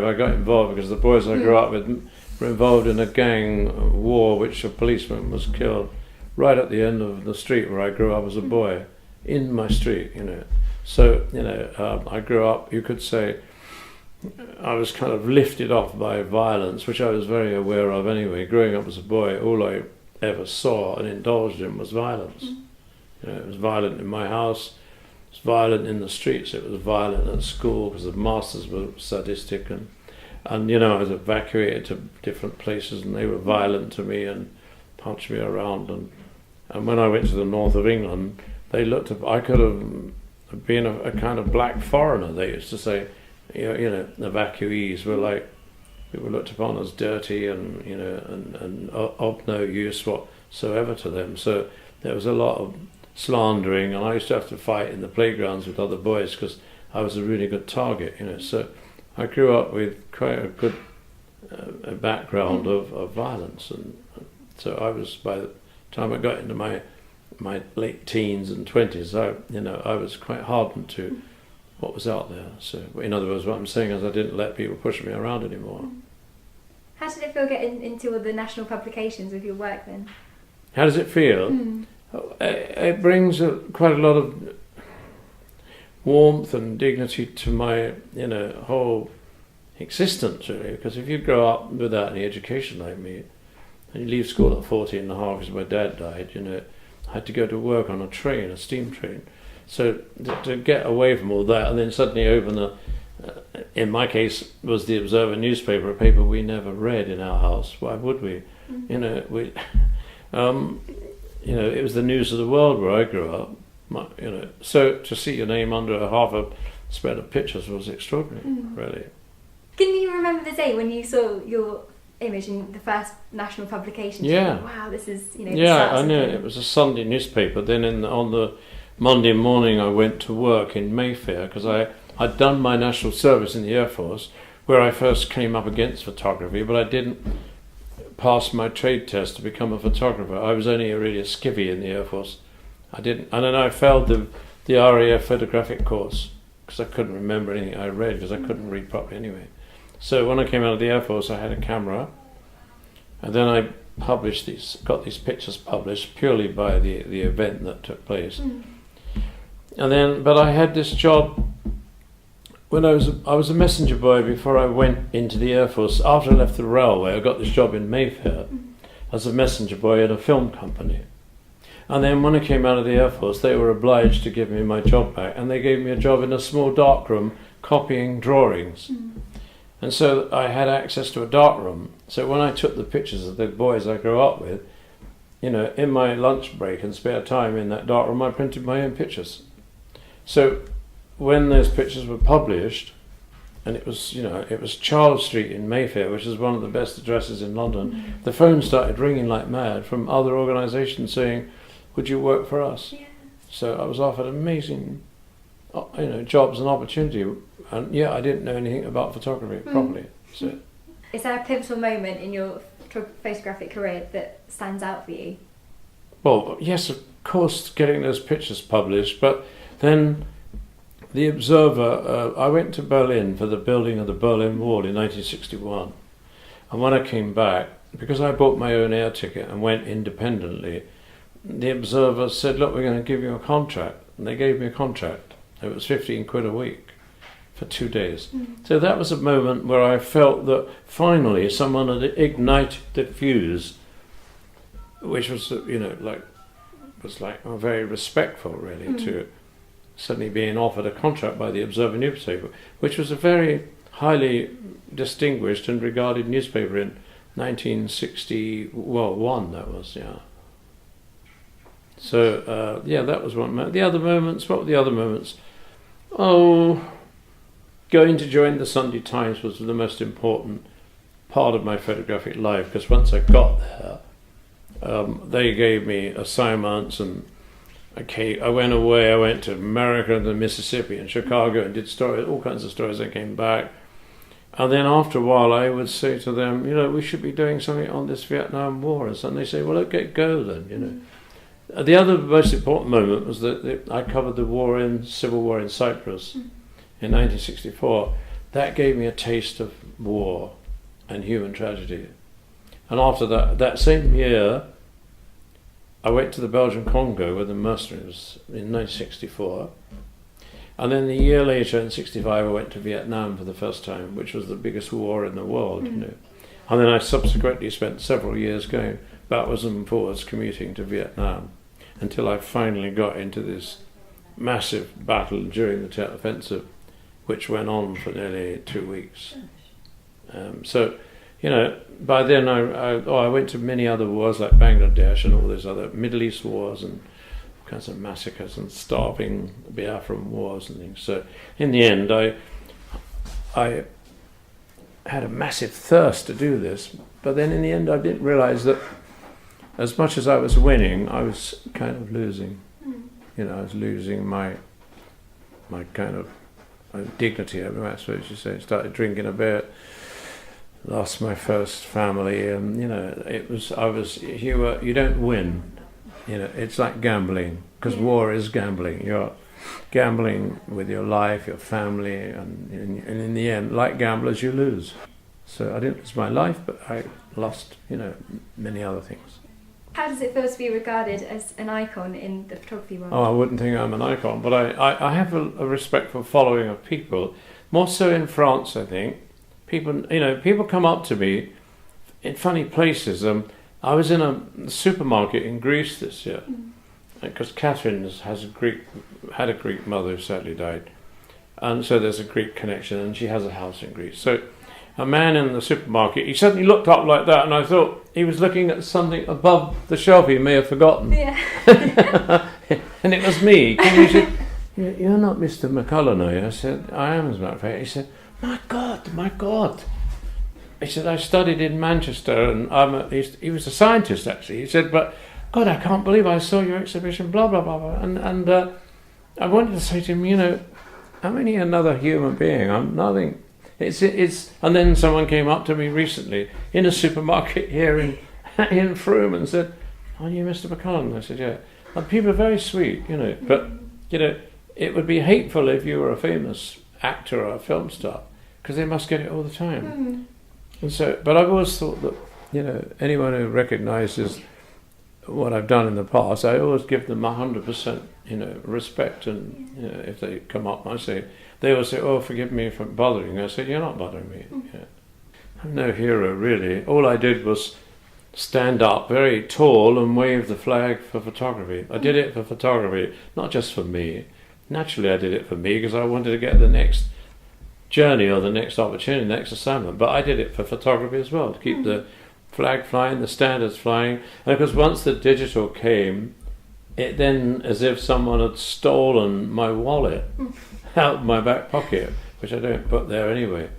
I got involved because the boys I grew up with were involved in a gang war which a policeman was killed right at the end of the street where I grew up as a boy, in my street, So, I grew up, you could say, I was kind of lifted off by violence, which I was very aware of anyway. Growing up as a boy, all I ever saw and indulged in was violence. It was violent in my house, it was violent in the streets, it was violent at school because the masters were sadistic, and I was evacuated to different places and they were violent to me and punched me around. And when I went to the north of England, they looked at, I could have been a kind of black foreigner. They used to say, evacuees were like, we were looked upon as dirty and of no use whatsoever to them. So there was a lot of slandering, and I used to have to fight in the playgrounds with other boys because I was a really good target, So I grew up with quite a good background of violence, and so I was, by the time I got into my late teens and 20s, I was quite hardened to what was out there. So in other words, what I'm saying is I didn't let people push me around anymore. How did it feel getting into all the national publications with your work then? How does it feel? It brings quite a lot of warmth and dignity to my whole existence, really, because if you grow up without any education like me and you leave school at 14 and a half because my dad died, I had to go to work on a train, a steam train. So to get away from all that and then suddenly open in my case was the Observer newspaper, a paper we never read in our house. Why would we? It was the news of the world where I grew up. So to see your name under half a spread of pictures was extraordinary, really. Can you remember the day when you saw your image in the first national publication? Yeah. Thought, wow, this is, Yeah, I knew it. It was a Sunday newspaper. Then on the Monday morning I went to work in Mayfair because I'd done my national service in the Air Force, where I first came up against photography, but I didn't pass my trade test to become a photographer. I was only really a skivvy in the Air Force. I didn't, and then I failed the RAF photographic course because I couldn't remember anything I read because I couldn't read properly anyway. So when I came out of the Air Force, I had a camera, and then I got these pictures published purely by the event that took place. And then, but I had this job when I was a messenger boy before I went into the Air Force. After I left the railway, I got this job in Mayfair as a messenger boy at a film company. And then when I came out of the Air Force, they were obliged to give me my job back, and they gave me a job in a small darkroom copying drawings. And so I had access to a darkroom. So when I took the pictures of the boys I grew up with, in my lunch break and spare time in that darkroom, I printed my own pictures. So when those pictures were published, and it was Charles Street in Mayfair, which is one of the best addresses in London, the phone started ringing like mad from other organisations saying, would you work for us? Yeah. So I was offered amazing jobs and opportunity, and I didn't know anything about photography properly. So is there a pivotal moment in your photographic career that stands out for you? Well, yes, of course, getting those pictures published, but then the Observer, I went to Berlin for the building of the Berlin Wall in 1961, and when I came back, because I bought my own air ticket and went independently, the Observer said, look, we're going to give you a contract, and they gave me a contract. It was 15 quid a week for 2 days. So that was a moment where I felt that finally someone had ignited the fuse, which was, very respectful, really, to suddenly being offered a contract by the Observer newspaper, which was a very highly distinguished and regarded newspaper in 1961, that was, So, that was one moment. The other moments, what were the other moments? Going to join the Sunday Times was the most important part of my photographic life, because once I got there, they gave me assignments, and I went away. I went to America and Mississippi and Chicago and did stories, all kinds of stories. I came back, and then after a while I would say to them, we should be doing something on this Vietnam War, and they say, well, okay, go then, The other most important moment was that I covered the Civil War in Cyprus in 1964, that gave me a taste of war and human tragedy. And after that same year, I went to the Belgian Congo with the mercenaries in 1964. And then a year later, in 1965, I went to Vietnam for the first time, which was the biggest war in the world, you know. And then I subsequently spent several years going backwards and forwards, commuting to Vietnam, until I finally got into this massive battle during the Tet Offensive, which went on for nearly 2 weeks. So, you know, by then I went to many other wars like Bangladesh and all these other Middle East wars and all kinds of massacres and starving Biafran wars and things. So in the end, I had a massive thirst to do this, but then in the end I didn't realise that as much as I was winning, I was kind of losing. You know, I was losing my kind of dignity, I suppose you say. Started drinking a bit, lost my first family, and you know, you don't win. You know, it's like gambling, because war is gambling. You're gambling with your life, your family, and in the end, like gamblers, you lose. So I didn't lose my life, but I lost, you know, many other things. How does it feel to be regarded as an icon in the photography world? Oh, I wouldn't think I'm an icon, but I have a respectful following of people, more so in France, I think. People come up to me in funny places. I was in a supermarket in Greece this year, because Catherine had a Greek mother who sadly died, and so there's a Greek connection, and she has a house in Greece. So a man in the supermarket, he suddenly looked up like that, and I thought he was looking at something above the shelf he may have forgotten. Yeah. And it was me. He said, "You're not Mr. McCullin, are you?" I said, "I am, as a matter of fact." He said, my God. He said, "I studied in Manchester, and he was a scientist, actually." He said, "But, God, I can't believe I saw your exhibition, blah, blah, blah, blah." And I wanted to say to him, you know, I'm only another human being. I'm nothing. And then someone came up to me recently in a supermarket here in Frome and said, "Are you Mr. McCullin?" I said, "Yeah." And people are very sweet, you know, but, you know, it would be hateful if you were a famous actor or a film star, because they must get it all the time. And so, but I've always thought that, you know, anyone who recognises what I've done in the past, I always give them 100%, you know, respect. And you know, if they come up, they always say, "Oh, forgive me for bothering you." I say, "You're not bothering me." Yeah. I'm no hero, really. All I did was stand up very tall and wave the flag for photography. I did it for photography, not just for me. Naturally, I did it for me because I wanted to get the next journey or the next opportunity, the next assignment. But I did it for photography as well, to keep the flag flying, the standards flying. And because once the digital came, it then, as if someone had stolen my wallet out of my back pocket, which I don't put there anyway.